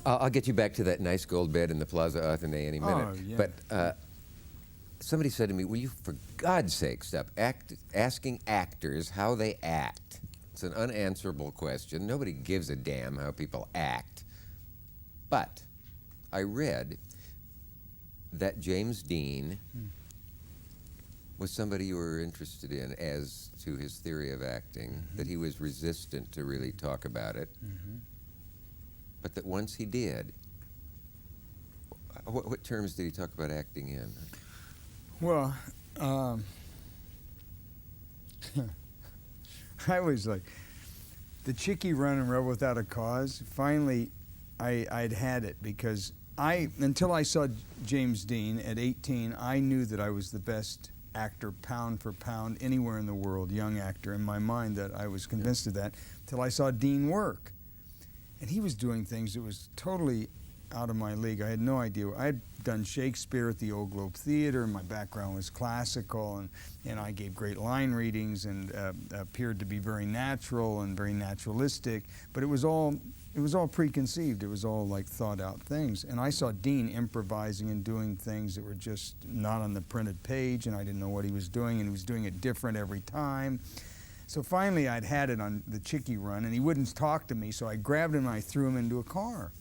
I'll get you back to that nice gold bed in the Plaza Athénée any minute. Oh, yeah. But somebody said to me, will you, for God's sake, stop asking actors how they act? It's an unanswerable question. Nobody gives a damn how people act. But I read that James Dean was somebody you were interested in as to his theory of acting, that he was resistant to really talk about it, but that once he did, what terms did he talk about acting in? Well, I was like, the Chickie Run and Rebel Without a Cause, finally I'd had it, because until I saw James Dean at 18, I knew that I was the best actor pound for pound anywhere in the world, young actor in my mind, that I was convinced of that, till I saw Dean work. And he was doing things that was totally out of my league. I had no idea. I had done Shakespeare at the Old Globe Theater, and my background was classical, and I gave great line readings and appeared to be very natural and very naturalistic, but it was all preconceived. It was all like thought out things. And I saw Dean improvising and doing things that were just not on the printed page, and I didn't know what he was doing, and he was doing it different every time. So finally I'd had it on the Chickie Run, and he wouldn't talk to me, so I grabbed him and I threw him into a car.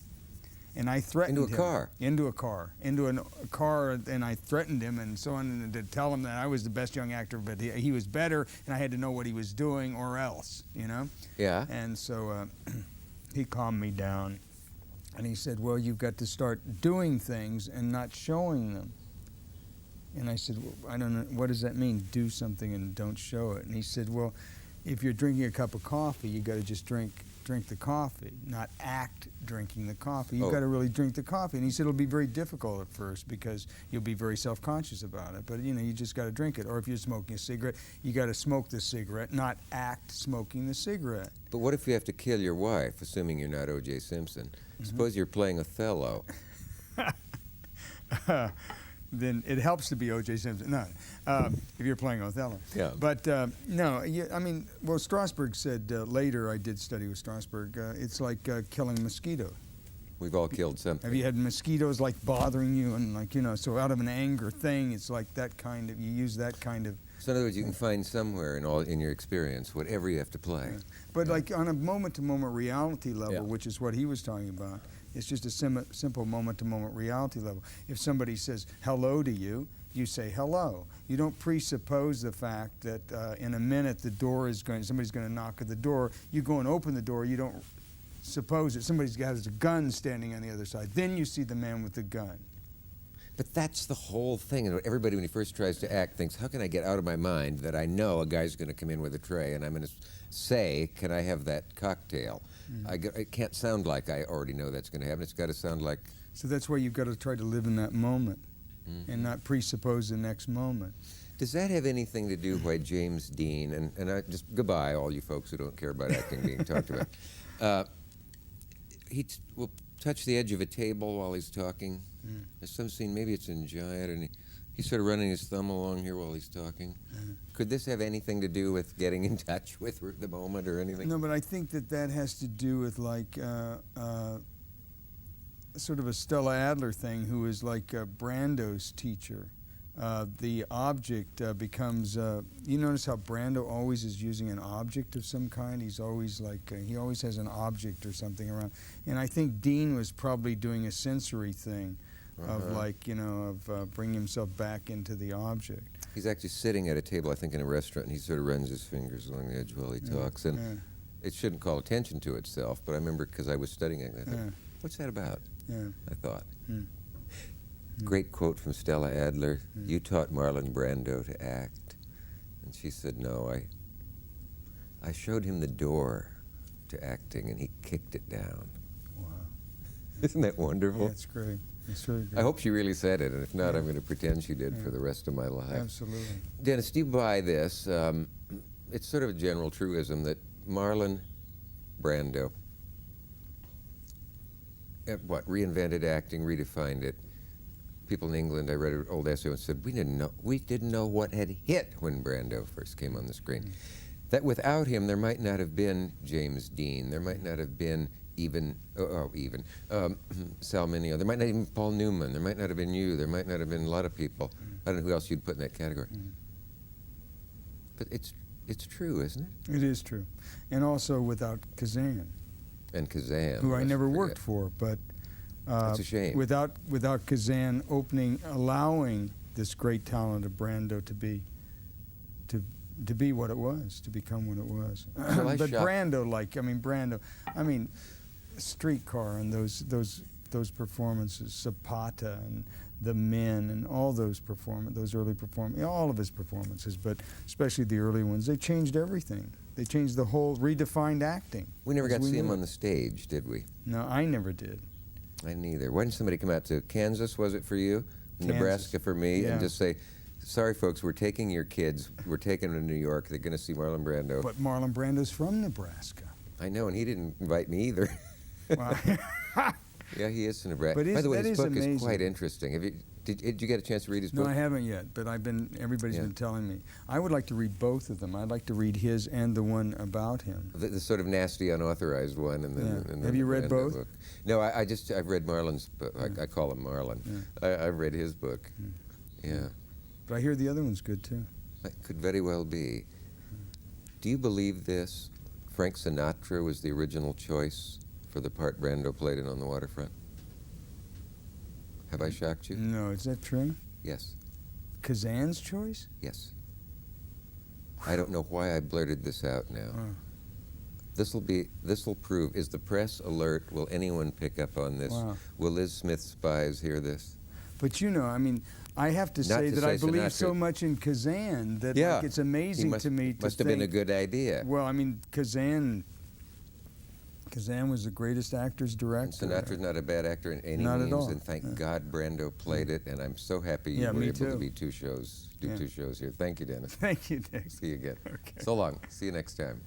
And I threatened him. Into a car? Into a car. Into a car, and I threatened him and so on, and to tell him that I was the best young actor, but he was better, and I had to know what he was doing or else, you know? Yeah. And so he calmed me down, and he said, well, you've got to start doing things and not showing them. And I said, well, I don't know, what does that mean, do something and don't show it? And he said, well, if you're drinking a cup of coffee, you got to just drink the coffee, not act drinking the coffee. You've got to really drink the coffee. And he said it'll be very difficult at first because you'll be very self-conscious about it. But, you know, you just got to drink it. Or if you're smoking a cigarette, you got to smoke the cigarette, not act smoking the cigarette. But what if you have to kill your wife, assuming you're not O.J. Simpson? Suppose you're playing Othello. Then it helps to be O.J. Simpson. No, if you're playing Othello. Yeah. But no, I mean, well, Strasberg said later, I did study with Strasberg, it's like killing mosquitoes. We've all killed something. Have you had mosquitoes like bothering you and like, you know, so out of an anger thing, it's like that kind of, you use that kind of. So in other words, you can find somewhere in your experience whatever you have to play. Yeah. But like on a moment-to-moment reality level, which is what he was talking about, it's just a simple moment-to-moment reality level. If somebody says hello to you, you say hello. You don't presuppose the fact that in a minute somebody's going to knock at the door. You go and open the door. You don't suppose that somebody's got a gun standing on the other side. Then you see the man with the gun. But that's the whole thing. And everybody, when he first tries to act, thinks, how can I get out of my mind that I know a guy's going to come in with a tray and I'm going to say, can I have that cocktail? It can't sound like I already know that's going to happen. It's got to sound like... So that's why you've got to try to live in that moment and not presuppose the next moment. Does that have anything to do why James Dean, and I just, goodbye all you folks who don't care about acting being talked about, he will touch the edge of a table while he's talking. There's some scene, maybe it's in Giant, and he's sort of running his thumb along here while he's talking. Could this have anything to do with getting in touch with the moment or anything? No, but I think that has to do with like sort of a Stella Adler thing, who is like Brando's teacher. The object becomes, you notice how Brando always is using an object of some kind? He's always like, he always has an object or something around. And I think Dean was probably doing a sensory thing of like, you know, of bringing himself back into the object. He's actually sitting at a table, I think, in a restaurant, and he sort of runs his fingers along the edge while he talks. And it shouldn't call attention to itself, but I remember because I was studying it, I thought, what's that about? I thought. Great quote from Stella Adler. You taught Marlon Brando to act. And she said, no, I showed him the door to acting, and he kicked it down. Wow. Isn't that wonderful? Yeah, it's great. It's really great. I hope she really said it, and if not, I'm going to pretend she did for the rest of my life. Absolutely. Dennis, do you buy this? It's sort of a general truism that Marlon Brando, reinvented acting, redefined it. People in England, I read an old essay and said, we didn't know what had hit when Brando first came on the screen. That without him, there might not have been James Dean, there might not have been Sal Mineo. There might not even be Paul Newman. There might not have been you. There might not have been a lot of people. I don't know who else you'd put in that category. But it's true, isn't it? It is true. And also without Kazan. And Kazan. Who I never worked for, but that's a shame. Without Kazan allowing this great talent of Brando to be what it was, to become what it was. But Brando, Streetcar and those performances, Zapata and The Men and all those early performances, all of his performances, but especially the early ones, they changed everything. They changed the whole, redefined acting. We never got to see him on the stage, did we? No, I never did. I neither. Why didn't somebody come out to Kansas, was it for you? Kansas. Nebraska for me, Yeah. and just say, sorry folks, we're taking your kids, we're taking them to New York, they're going to see Marlon Brando. But Marlon Brando's from Nebraska. I know, and he didn't invite me either. Wow. Yeah, he is from Nebraska. But By the way, his book amazing. is quite interesting. Did you get a chance to read his book? No, I haven't yet, but everybody's been telling me. I would like to read both of them. I'd like to read his and the one about him. The sort of nasty, unauthorized one. And then Have you read Brando both? book. No, I've read Marlon's book. I call him Marlon. Yeah. I've read his book. Yeah. But I hear the other one's good, too. That could very well be. Do you believe this? Frank Sinatra was the original choice for the part Brando played in On the Waterfront? Have I shocked you? No, is that true? Yes. Kazan's choice? Yes. I don't know why I blurted this out now. This will prove, is the press alert? Will anyone pick up on this? Wow. Will Liz Smith's spies hear this? But I have to say that I believe so much in Kazan that it's amazing to me to must have been a good idea. Well, Kazan was the greatest actor's director. Sinatra's not a bad actor in any Not means, at all. and thank God Brando played it, and I'm so happy you were me able to too. be two shows here. Thank you, Dennis. Thank you, Dick. See you again. Okay. So long. See you next time.